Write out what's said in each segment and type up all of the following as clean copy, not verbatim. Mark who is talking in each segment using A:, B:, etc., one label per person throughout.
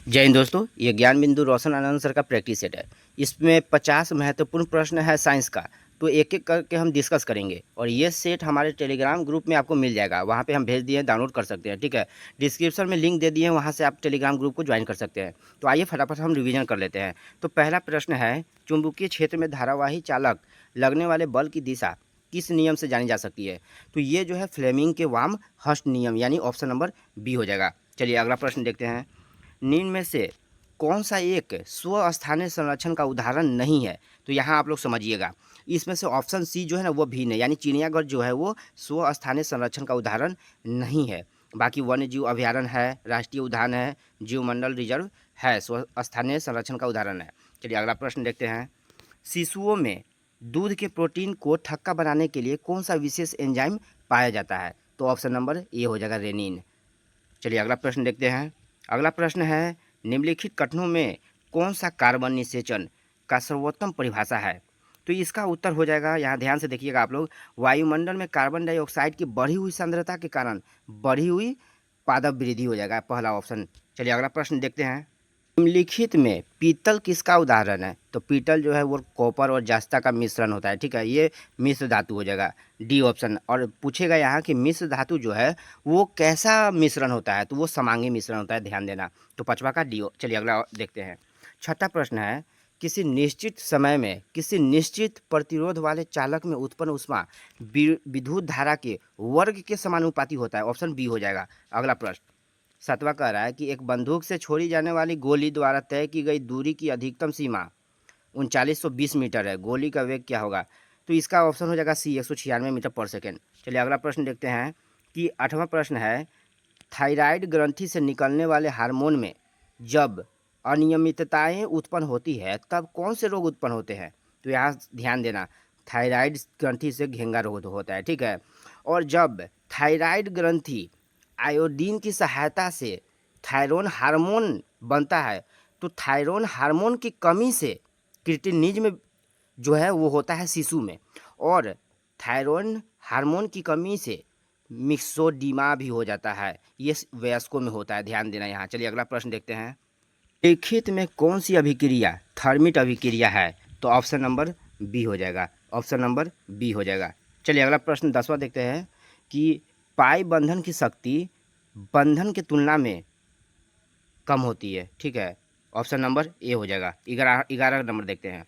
A: जय हिंद दोस्तों, ये ज्ञान बिंदु रोशन आनंद सर का प्रैक्टिस सेट है। इसमें 50 महत्वपूर्ण प्रश्न है साइंस का, तो एक एक करके हम डिस्कस करेंगे। और ये सेट हमारे टेलीग्राम ग्रुप में आपको मिल जाएगा, वहाँ पे हम भेज दिए हैं, डाउनलोड कर सकते हैं। ठीक है, डिस्क्रिप्शन में लिंक दे दिए हैं, वहाँ से आप टेलीग्राम ग्रुप को ज्वाइन कर सकते हैं। तो आइए फटाफट हम रिवीजन कर लेते हैं। तो पहला प्रश्न है, चुंबकीय क्षेत्र में धारावाही चालक लगने वाले बल की दिशा किस नियम से जानी जा सकती है? तो ये जो है फ्लेमिंग के वाम हर्स्ट नियम, यानी ऑप्शन नंबर बी हो जाएगा। चलिए अगला प्रश्न देखते हैं। निम्न में से कौन सा एक स्वस्थानीय संरक्षण का उदाहरण नहीं है? तो यहाँ आप लोग समझिएगा, इसमें से ऑप्शन सी जो है ना वो भी नहीं, यानी चिड़ियाघर जो है वो स्वस्थानीय संरक्षण का उदाहरण नहीं है। बाकी वन्य जीव अभ्यारण्य है, राष्ट्रीय उद्यान है, जीवमंडल रिजर्व है, स्वस्थानीय संरक्षण का उदाहरण है। चलिए अगला प्रश्न देखते हैं। शिशुओं में दूध के प्रोटीन को थक्का बनाने के लिए कौन सा विशेष एंजाइम पाया जाता है? तो ऑप्शन नंबर ए हो जाएगा, रेनिन। चलिए अगला प्रश्न देखते हैं। अगला प्रश्न है, निम्नलिखित कथनों में कौन सा कार्बन निषेचन का सर्वोत्तम परिभाषा है? तो इसका उत्तर हो जाएगा, यहाँ ध्यान से देखिएगा आप लोग, वायुमंडल में कार्बन डाइऑक्साइड की बढ़ी हुई सांद्रता के कारण बढ़ी हुई पादप वृद्धि हो जाएगा, पहला ऑप्शन। चलिए अगला प्रश्न देखते हैं। निम्नलिखित में पीतल किसका उदाहरण है? तो पीतल जो है वो कॉपर और जस्ता का मिश्रण होता है। ठीक है, ये मिश्र धातु हो जाएगा, डी ऑप्शन। और पूछेगा यहाँ कि मिश्र धातु जो है वो कैसा मिश्रण होता है? तो वो समांगी मिश्रण होता है, ध्यान देना। तो पांचवा का डी। चलिए अगला देखते हैं। छठा प्रश्न है, किसी निश्चित समय में किसी निश्चित प्रतिरोध वाले चालक में उत्पन्न ऊष्मा विद्युत धारा के वर्ग के समानुपाती होता है, ऑप्शन बी हो जाएगा। अगला प्रश्न सातवां कह रहा है कि एक बंदूक से छोड़ी जाने वाली गोली द्वारा तय की गई दूरी की अधिकतम सीमा 3920 मीटर है। गोली का वेग क्या होगा? तो इसका ऑप्शन हो जाएगा सी, 196 मीटर पर सेकेंड। चलिए अगला प्रश्न देखते हैं कि आठवां प्रश्न है, थायराइड ग्रंथि से निकलने वाले हार्मोन में जब अनियमितताएं उत्पन्न होती है तब कौन से रोग उत्पन्न होते हैं? तो यहाँ ध्यान देना, थायराइड ग्रंथि से घेंगा रोग होता है। ठीक है, और जब थायराइड ग्रंथि आयोडीन की सहायता से थायरोन हार्मोन बनता है, तो थायरोन हार्मोन की कमी से क्रिटिनिज्म जो है वो होता है शिशु में, और थायरोन हार्मोन की कमी से मिक्सोडीमा भी हो जाता है, ये वयस्कों में होता है, ध्यान देना यहाँ। चलिए अगला प्रश्न देखते हैं। लिखित में कौन सी अभिक्रिया थर्मिट अभिक्रिया है? तो ऑप्शन नंबर बी हो जाएगा, ऑप्शन नंबर बी हो जाएगा। चलिए अगला प्रश्न 10वां देखते हैं कि पाई बंधन की शक्ति बंधन की तुलना में कम होती है। ठीक है, ऑप्शन नंबर ए हो जाएगा। 11 नंबर देखते हैं।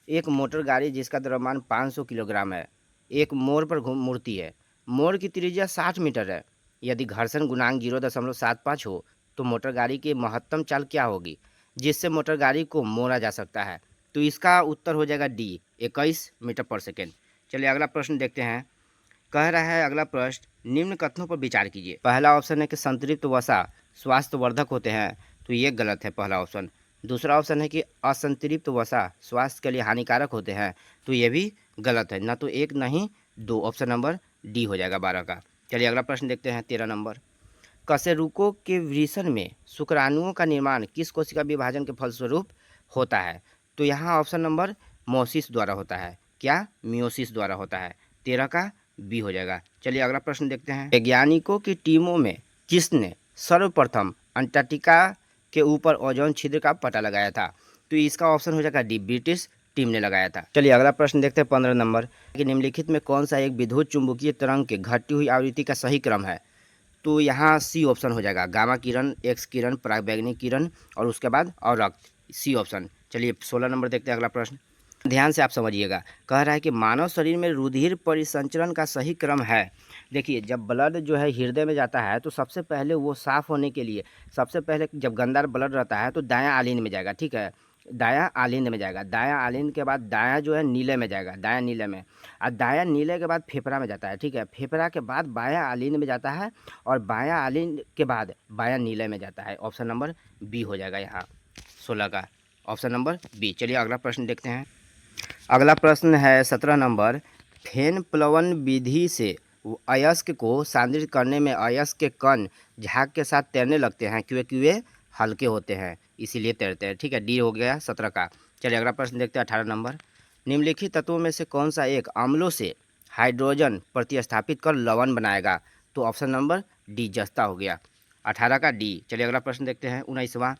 A: एक मोटर गाड़ी जिसका द्रव्यमान 500 किलोग्राम है, एक मोड़ पर मुड़ती है। मोड़ की त्रिज्या 60 मीटर है। यदि घर्षण गुणांक 0.75 हो तो मोटर गाड़ी की महत्तम चाल क्या होगी जिससे मोटर गाड़ी को मोड़ा जा सकता है? तो इसका उत्तर हो जाएगा डी, 21 मीटर पर सेकेंड। चलिए अगला प्रश्न देखते हैं। कह रहा है अगला प्रश्न, निम्न कथनों पर विचार कीजिए। पहला ऑप्शन है कि संतृप्त वसा स्वास्थ्यवर्धक होते हैं, तो ये गलत है, पहला ऑप्शन। दूसरा ऑप्शन है कि असंतृप्त वसा स्वास्थ्य के लिए हानिकारक होते हैं, तो ये भी गलत है, ना तो एक नहीं दो, ऑप्शन नंबर डी हो जाएगा 12 का। चलिए अगला प्रश्न देखते हैं, 13 नंबर। कशेरुकों के वृषण में शुक्राणुओं का निर्माण किस कोशिका विभाजन के फलस्वरूप होता है? तो यहाँ ऑप्शन नंबर मोसिस द्वारा होता है, क्या मियोसिस द्वारा होता है, 13 का बी हो जाएगा। चलिए अगला प्रश्न देखते हैं। वैज्ञानिकों की टीमों में किसने सर्वप्रथम अंटार्कटिका के ऊपर ओजोन छिद्र का पता लगाया था? तो इसका ऑप्शन हो जाएगा डी, ब्रिटिश टीम ने लगाया था। चलिए अगला प्रश्न देखते हैं, 15 नंबर कि निम्नलिखित में कौन सा एक विद्युत चुंबकीय तरंग के घटती हुई आवृत्ति का सही क्रम है? तो यहाँ सी ऑप्शन हो जाएगा, गामा किरण, एक्स किरण, पराबैंगनी किरण और उसके बाद और रक्त, सी ऑप्शन। चलिए 16 नंबर देखते हैं अगला प्रश्न, ध्यान से आप समझिएगा। कह रहा है कि मानव शरीर में रुधिर परिसंचरण का सही क्रम है। देखिए, जब ब्लड जो है हृदय में जाता है तो सबसे पहले वो साफ़ होने के लिए सबसे पहले जब गंदा ब्लड रहता है तो दायां आलिंद में जाएगा। ठीक है, दायां आलिंद में जाएगा, दायां आलिंद के बाद दायां जो है नीले में जाएगा, दायां नीले में, और दायां नीले के बाद फेफड़ा में जाता है। ठीक है, फेफड़ा के बाद बायां आलिंद में जाता है, और बायां आलिंद के बाद बायां नीले में जाता है, ऑप्शन नंबर बी हो जाएगा यहाँ 16 का, ऑप्शन नंबर बी। चलिए अगला प्रश्न देखते हैं। अगला प्रश्न है 17 नंबर, फेन प्लवन विधि से अयस्क को सांद्रित करने में अयस्क के कण झाग के साथ तैरने लगते हैं क्योंकि वे हल्के होते हैं, इसीलिए तैरते हैं। ठीक है, डी हो गया 17 का। चलिए अगला प्रश्न देखते हैं, 18 नंबर। निम्नलिखित तत्वों में से कौन सा एक अम्लों से हाइड्रोजन प्रतिस्थापित कर लवण बनाएगा? तो ऑप्शन नंबर डी, जस्ता हो गया। 18 का डी। चलिए अगला प्रश्न देखते हैं 19वां।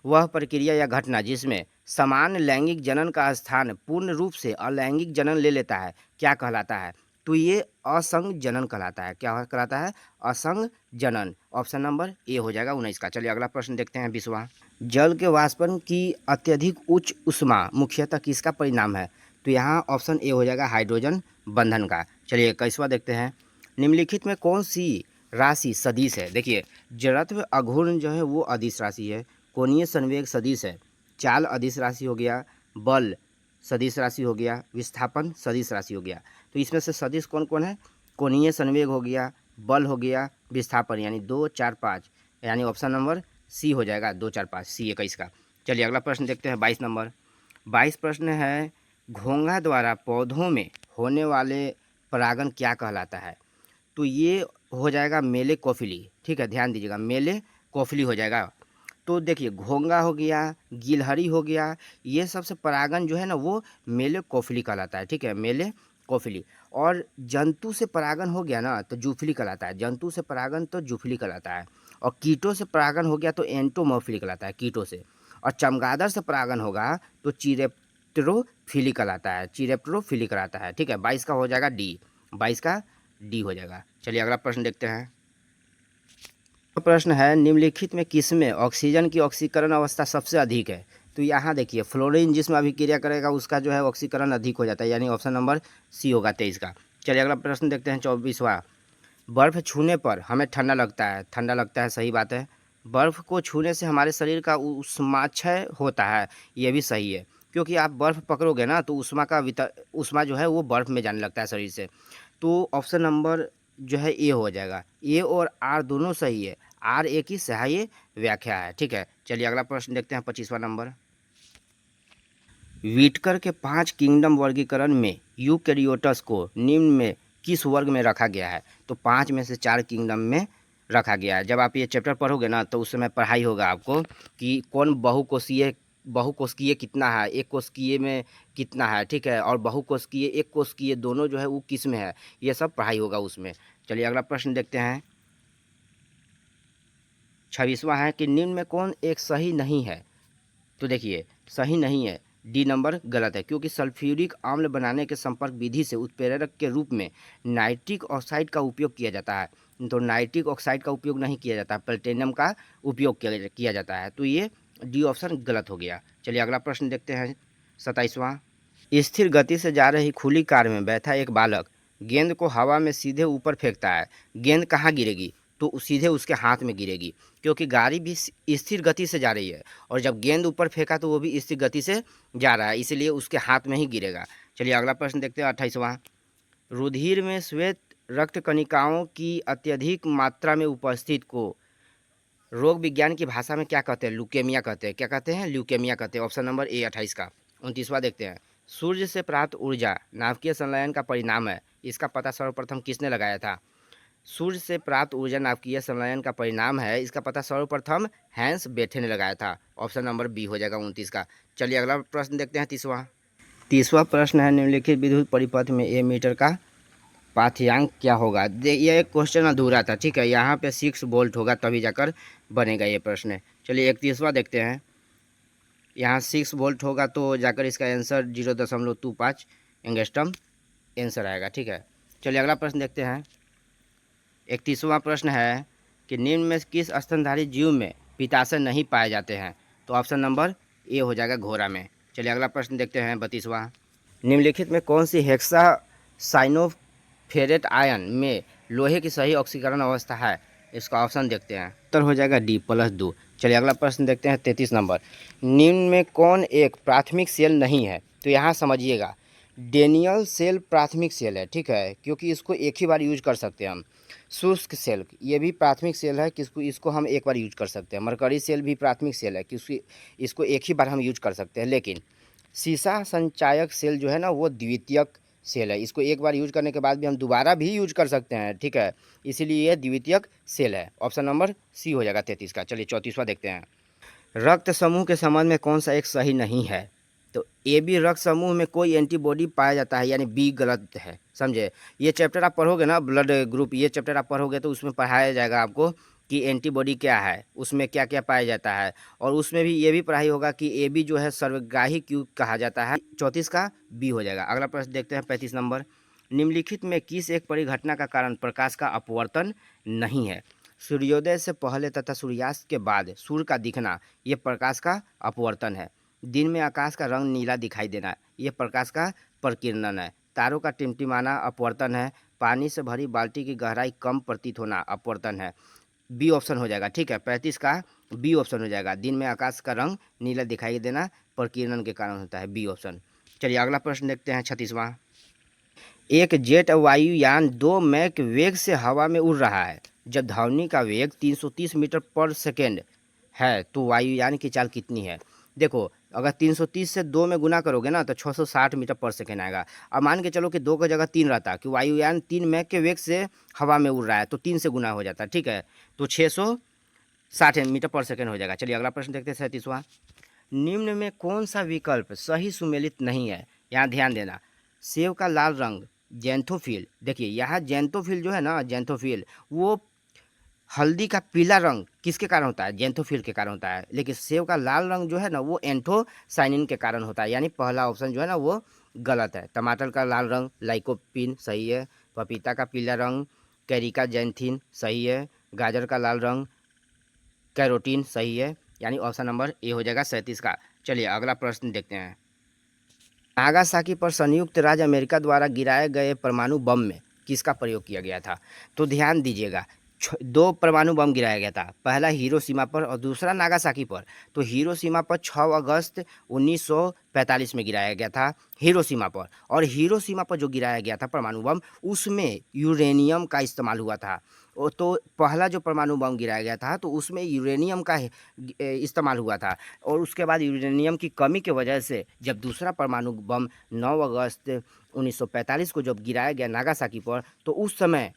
A: वह प्रक्रिया या घटना जिसमें समान लैंगिक जनन का स्थान पूर्ण रूप से अलैंगिक जनन ले लेता है क्या कहलाता है? तो ये असंग जनन कहलाता है। क्या कहलाता है? असंग जनन। ऑप्शन नंबर ए हो जाएगा 19 का। चलिए अगला प्रश्न देखते हैं 20वां। जल के वाष्पन की अत्यधिक उच्च ऊष्मा मुख्यतः किसका परिणाम है? तो यहाँ ऑप्शन ए हो जाएगा हाइड्रोजन बंधन का। चलिए 21वां देखते हैं। निम्नलिखित में कौन सी राशि सदिश है? देखिए, जड़त्व अघूर्ण जो है वो अदिश राशि है, कोणीय संवेग सदिश है, चाल अदिश राशि हो गया, बल सदिश राशि हो गया, विस्थापन सदिश राशि हो गया। तो इसमें से सदिश कौन कौन है? कोणीय संवेग हो गया, बल हो गया, विस्थापन, यानी 2, 4, 5, यानी ऑप्शन नंबर सी हो जाएगा 2, 4, 5, सी 21 का। चलिए अगला प्रश्न देखते हैं 22 नंबर। 22 प्रश्न है, घोंघा द्वारा पौधों में होने वाले परागण क्या कहलाता है? तो ये हो जाएगा मेले कोफिली। ठीक है, ध्यान दीजिएगा, मेले कोफिली हो जाएगा। तो देखिए, घोंघा हो गया, गिलहरी हो गया, ये सबसे परागण जो है ना वो मेले कोफिली कहलाता है। ठीक है, मेले कोफिली। और जंतु से परागण हो गया ना तो जूफिली कहलाता है। जंतु से परागण तो जूफिली कहलाता है। और कीटों से परागण हो गया तो एंटोमोफिली कहलाता है, कीटों से। और चमगादड़ से परागण होगा तो चिरेप्टेरोफिली कहलाता है, चिरेप्टेरोफिली कहलाता है। ठीक है, 22 का हो जाएगा डी। 22 का डी हो जाएगा। चलिए अगला प्रश्न देखते हैं। प्रश्न है, निम्नलिखित में किसमें ऑक्सीजन की ऑक्सीकरण अवस्था सबसे अधिक है? तो यहाँ देखिए, फ्लोरीन जिसमें अभिक्रिया करेगा उसका जो है ऑक्सीकरण अधिक हो जाता है, यानी ऑप्शन नंबर सी होगा 23 का। चलिए अगला प्रश्न देखते हैं 24वां। बर्फ़ छूने पर हमें ठंडा लगता है। ठंडा लगता है, सही बात है। बर्फ़ को छूने से हमारे शरीर का ऊष्माक्षय होता है, ये भी सही है। क्योंकि आप बर्फ़ पकड़ोगे ना तो ऊष्मा जो है वो बर्फ़ में जाने लगता है शरीर से। तो ऑप्शन नंबर जो है ए हो जाएगा। ए और आर दोनों सही है। आर ए की सहाय्य व्याख्या है। ठीक है, चलिए अगला प्रश्न देखते हैं 25वां नंबर। व्हिटकर के 5 किंगडम वर्गीकरण में यूकैरियोट्स को निम्न में किस वर्ग में रखा गया है? तो 5 में से 4 किंगडम में रखा गया है। जब आप ये चैप्टर पढ़ोगे ना तो उस समय पढ़ाई होगा आपको कि कौन बहुकोशिकीय कितना है, एक कोशिकीय में कितना है। ठीक है, और बहुकोशिकीय, एक कोशिकीय दोनों जो है वो किस में है, ये सब पढ़ाई होगा उसमें। चलिए अगला प्रश्न देखते हैं 26वां है कि निम्न में कौन एक सही नहीं है? तो देखिए, सही नहीं है, डी नंबर गलत है। क्योंकि सल्फ्यूरिक अम्ल बनाने के संपर्क विधि से उत्प्रेरक के रूप में नाइट्रिक ऑक्साइड का उपयोग किया जाता है। तो नाइट्रिक ऑक्साइड का उपयोग नहीं किया जाता, प्लेटिनम का उपयोग किया जाता है। तो ये डी ऑप्शन गलत हो गया। चलिए अगला प्रश्न देखते हैं 27वां। स्थिर गति से जा रही खुली कार में बैठा एक बालक गेंद को हवा में सीधे ऊपर फेंकता है। गेंद कहाँ गिरेगी? तो सीधे उसके हाथ में गिरेगी, क्योंकि गाड़ी भी स्थिर गति से जा रही है और जब गेंद ऊपर फेंका तो वो भी स्थिर गति से जा रहा है, इसलिए उसके हाथ में ही गिरेगा। चलिए अगला प्रश्न देखते हैं 28वां। रुधिर में श्वेत रक्त कणिकाओं की अत्यधिक मात्रा में उपस्थित को रोग विज्ञान की भाषा में क्या कहते हैं? ल्यूकेमिया कहते हैं। क्या कहते हैं? ल्यूकेमिया कहते हैं। ऑप्शन नंबर ए 28 का। 29वां देखते हैं। सूर्य से प्राप्त ऊर्जा नाभिकीय संलयन का परिणाम है, इसका पता सर्वप्रथम किसने लगाया था? सूर्य से प्राप्त ऊर्जा नाभिकीय संलयन का परिणाम है, इसका पता सर्वप्रथम हैंस बेथे ने लगाया था। ऑप्शन नंबर बी हो जाएगा 29 का। चलिए अगला प्रश्न देखते हैं 30वां प्रश्न है, निम्नलिखित विद्युत परिपथ में ए मीटर का पाठ्यांक क्या होगा? ये एक क्वेश्चन अधूरा था। ठीक है, यहाँ पे 6 वोल्ट होगा तभी जाकर बनेगा ये प्रश्न। चलिए 31वां देखते हैं। यहाँ 6 वोल्ट होगा तो जाकर इसका आंसर 0.25 एंगस्ट्रम आंसर आएगा। ठीक है, चलिए अगला प्रश्न देखते हैं। 31वां प्रश्न है कि निम्न में किस स्तनधारी जीव में पित्ताशय नहीं पाए जाते हैं? तो ऑप्शन नंबर ए हो जाएगा घोड़ा में। चलिए अगला प्रश्न देखते हैं 32वां। निम्नलिखित में कौन सी हेक्सा साइनोफेरेट आयन में लोहे की सही ऑक्सीकरण अवस्था है? इसका ऑप्शन देखते हैं, उत्तर हो जाएगा डी +2। चलिए अगला प्रश्न देखते हैं 33 नंबर। निम्न में कौन एक प्राथमिक सेल नहीं है? तो यहाँ समझिएगा, डेनियल सेल प्राथमिक सेल है। ठीक है, क्योंकि इसको एक ही बार यूज कर सकते हैं हम। शुष्क सेल ये भी प्राथमिक सेल है, इसको हम एक बार यूज कर सकते हैं। मरकरी सेल भी प्राथमिक सेल है, क्योंकि इसको एक ही बार हम यूज कर सकते हैं। लेकिन सीसा संचायक सेल जो है ना वो द्वितीयक सेल है, इसको एक बार यूज करने के बाद भी हम दोबारा भी यूज कर सकते हैं। ठीक है, इसीलिए ये द्वितीयक सेल है। ऑप्शन नंबर सी हो जाएगा 33 का। चलिए 34वां देखते हैं। रक्त समूह के संबंध में कौन सा एक सही नहीं है? तो ए बी रक्त समूह में कोई एंटीबॉडी पाया जाता है, यानी बी गलत है। समझे, ये चैप्टर आप पढ़ोगे ना, ब्लड ग्रुप, ये चैप्टर आप पढ़ोगे तो उसमें पढ़ाया जाएगा आपको कि एंटीबॉडी क्या है, उसमें क्या क्या पाया जाता है, और उसमें भी ये भी पढ़ाई होगा कि ए बी जो है सर्वग्राही क्यों कहा जाता है। 34 का बी हो जाएगा। अगला प्रश्न देखते हैं 35 नंबर। निम्नलिखित में किस एक परिघटना का कारण प्रकाश का अपवर्तन नहीं है? सूर्योदय से पहले तथा सूर्यास्त के बाद सूर्य का दिखना, ये प्रकाश का अपवर्तन है। दिन में आकाश का रंग नीला दिखाई देना, ये प्रकाश का प्रकीर्णन है। तारों का टिमटिमाना अपवर्तन है। पानी से भरी बाल्टी की गहराई कम प्रतीत होना अपवर्तन है। बी ऑप्शन हो जाएगा। ठीक है, 35 का बी ऑप्शन हो जाएगा। दिन में आकाश का रंग नीला दिखाई देना प्रकीर्णन के कारण होता है, बी ऑप्शन। चलिए अगला प्रश्न देखते हैं 36वां। एक जेट वायुयान 2 मैक वेग से हवा में उड़ रहा है। जब ध्वनि का वेग 330 मीटर पर सेकेंड है तो वायुयान की चाल कितनी है? देखो, अगर 330 से 2 में गुना करोगे ना तो 660 मीटर पर सेकेंड आएगा। अब मान के चलो कि 2 की जगह 3 रहता, कि वायुयान 3 मैक के वेग से हवा में उड़ रहा है, तो 3 से गुना हो जाता। ठीक है, तो 660 मीटर पर सेकेंड हो जाएगा। चलिए अगला प्रश्न देखते हैं 37वां। निम्न में कौन सा विकल्प सही सुमेलित नहीं है? यहाँ ध्यान देना। सेब का लाल रंग जैंथोफिल, देखिए यहाँ जैंथोफिल जो है ना, जैंथोफिल वो हल्दी का पीला रंग किसके कारण होता है? जैंथोफिल के कारण होता है। लेकिन सेब का लाल रंग जो है ना वो एंथोसाइनिन के कारण होता है, यानी पहला ऑप्शन जो है ना वो गलत है। टमाटर का लाल रंग लाइकोपिन सही है। पपीता का पीला रंग कैरिका जैंथिन सही है। गाजर का लाल रंग कैरोटीन सही है, यानी ऑप्शन नंबर ए हो जाएगा 37 का। चलिए अगला प्रश्न देखते हैं। नागासाकी पर संयुक्त राज्य अमेरिका द्वारा गिराए गए परमाणु बम में किसका प्रयोग किया गया था? तो ध्यान दीजिएगा, 2 परमाणु बम गिराया गया था, पहला हिरोशिमा पर और दूसरा नागासाकी पर। तो हिरोशिमा पर 6 अगस्त 1945 में गिराया गया था, हिरोशिमा पर। और हिरोशिमा पर जो गिराया गया था परमाणु बम, उसमें यूरेनियम का इस्तेमाल हुआ था। तो पहला जो परमाणु बम गिराया गया था तो उसमें यूरेनियम का इस्तेमाल हुआ था, और उसके बाद यूरेनियम की कमी की वजह से जब दूसरा परमाणु बम 9 अगस्त 1945 को जब गिराया गया नागासाकी पर, तो उस समय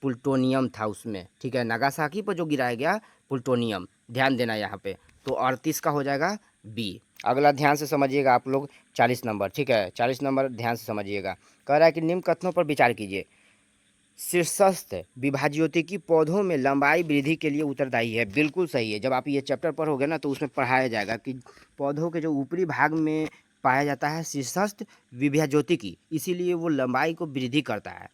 A: प्लूटोनियम था उसमें। ठीक है, नागासाकी पर जो गिराया गया प्लूटोनियम, ध्यान देना यहाँ पे। तो 38 का हो जाएगा बी। अगला ध्यान से समझिएगा आप लोग, 40 नंबर। ठीक है, 40 नंबर ध्यान से समझिएगा। कह रहा है कि निम्न कथनों पर विचार कीजिए। शीर्षस्थ विभाज्योतिकी पौधों में लंबाई वृद्धि के लिए उत्तरदायी है। बिल्कुल सही है। जब आप ये चैप्टर पढ़ोगे ना तो उसमें पढ़ाया जाएगा कि पौधों के जो ऊपरी भाग में पाया जाता है शीर्षस्थ विभाज्योतिकी, इसीलिए वो लंबाई को वृद्धि करता है।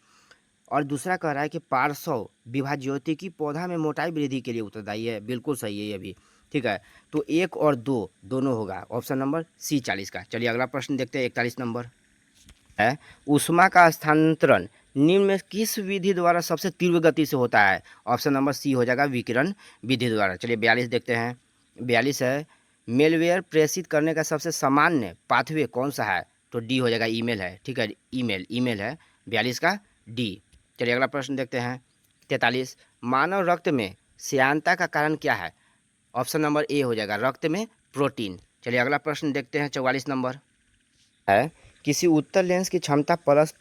A: और दूसरा कह रहा है कि पार्श्व विभाज्योतिकी पौधा में मोटाई वृद्धि के लिए उत्तरदायी है। बिल्कुल सही है ये भी। ठीक है, तो 1 और 2 दोनों होगा, ऑप्शन नंबर सी 40 का। चलिए अगला प्रश्न देखते हैं 41 नंबर है। ऊष्मा का स्थानांतरण निम्न में किस विधि द्वारा सबसे तीव्र गति से होता है? ऑप्शन नंबर सी हो जाएगा, विकिरण विधि द्वारा। चलिए 42 देखते हैं। 42 है, मेलवेयर प्रेषित करने का सबसे सामान्य पाथवे कौन सा है? तो डी हो जाएगा, ईमेल है। ठीक है, ईमेल है 42 का डी। चलिए अगला प्रश्न देखते हैं 43। मानव रक्त में श्यानता का कारण क्या है? ऑप्शन नंबर ए हो जाएगा, रक्त में प्रोटीन। चलिए अगला प्रश्न देखते हैं 44 नंबर है। किसी उत्तर लेंस की क्षमता प्लस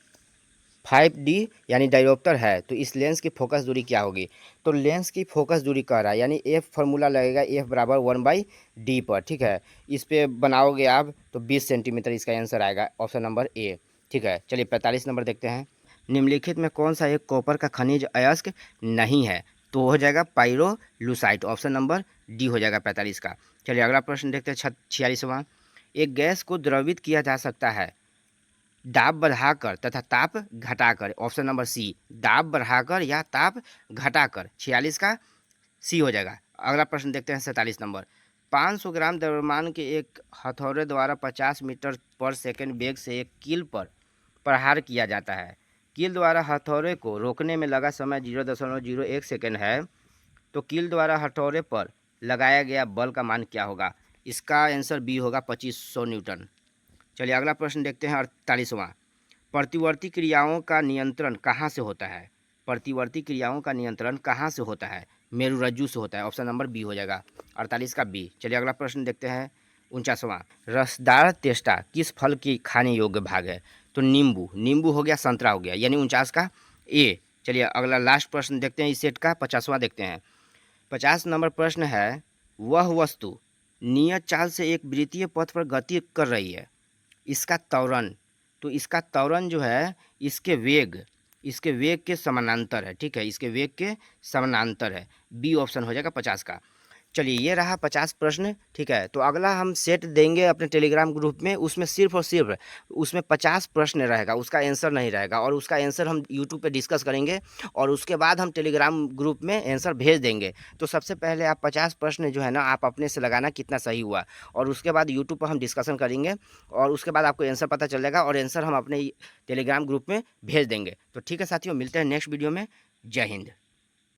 A: 5D यानी डायोप्टर है तो इस लेंस की फोकस दूरी क्या होगी? तो लेंस की फोकस दूरी कह रहा है, यानी एफ फार्मूला लगेगा, एफ बराबर 1/d पर। ठीक है, इस पे बनाओगे आप तो 20 सेंटीमीटर इसका आंसर आएगा, ऑप्शन नंबर ए। ठीक है, चलिए 45 नंबर देखते हैं। निम्नलिखित में कौन सा एक कॉपर का खनिज अयस्क नहीं है? तो हो जाएगा पाइरोलुसाइट, ऑप्शन नंबर डी हो जाएगा 45 का। चलिए अगला प्रश्न देखते हैं 46वां। एक गैस को द्रवित किया जा सकता है दाब बढ़ाकर तथा ताप घटाकर, ऑप्शन नंबर सी, दाब बढ़ाकर या ताप घटाकर। 46 का सी हो जाएगा। अगला प्रश्न देखते हैं 47 नंबर। 500 ग्राम द्रव्यमान के एक हथौड़े द्वारा 50 मीटर पर सेकंड वेग से एक कील पर प्रहार किया जाता है। कील द्वारा हथौड़े को रोकने में लगा समय 0.01 सेकंड है, तो कील द्वारा हथौड़े पर लगाया गया बल का मान क्या होगा? इसका आंसर बी होगा, 2500 न्यूटन। चलिए अगला प्रश्न देखते हैं 48वां। प्रतिवर्ती क्रियाओं का नियंत्रण कहाँ से होता है? प्रतिवर्ती क्रियाओं का नियंत्रण कहाँ से होता है? मेरुरज्जु से होता है, ऑप्शन नंबर बी हो जाएगा, 48 का बी। चलिए अगला प्रश्न देखते हैं 49वां। रसदार तेष्टा किस फल की खाने योग्य भाग है? तो नींबू, नींबू हो गया, संतरा हो गया, यानी 49 का ए। चलिए अगला लास्ट प्रश्न देखते हैं इस सेट का, 50वां देखते हैं। 50 नंबर प्रश्न है, वह वस्तु नियत चाल से एक वृत्तीय पथ पर गति कर रही है, इसका त्वरण, तो इसका त्वरण जो है, इसके वेग, इसके वेग के समानांतर है, ठीक है, इसके वेग के समानांतर है। बी ऑप्शन हो जाएगा 50 का। चलिए ये रहा 50 प्रश्न, ठीक है। तो अगला हम सेट देंगे अपने टेलीग्राम ग्रुप में, उसमें सिर्फ और सिर्फ उसमें 50 प्रश्न रहेगा, उसका आंसर नहीं रहेगा, और उसका आंसर हम यूट्यूब पे डिस्कस करेंगे और उसके बाद हम टेलीग्राम ग्रुप में आंसर भेज देंगे। तो सबसे पहले आप 50 प्रश्न जो है ना, आप अपने से लगाना कितना सही हुआ, और उसके बाद यूट्यूब पर हम डिस्कशन करेंगे और उसके बाद आपको आंसर पता चल जाएगा और आंसर हम अपने टेलीग्राम ग्रुप में भेज देंगे। तो ठीक है साथियों, मिलते हैं नेक्स्ट वीडियो में। जय हिंद।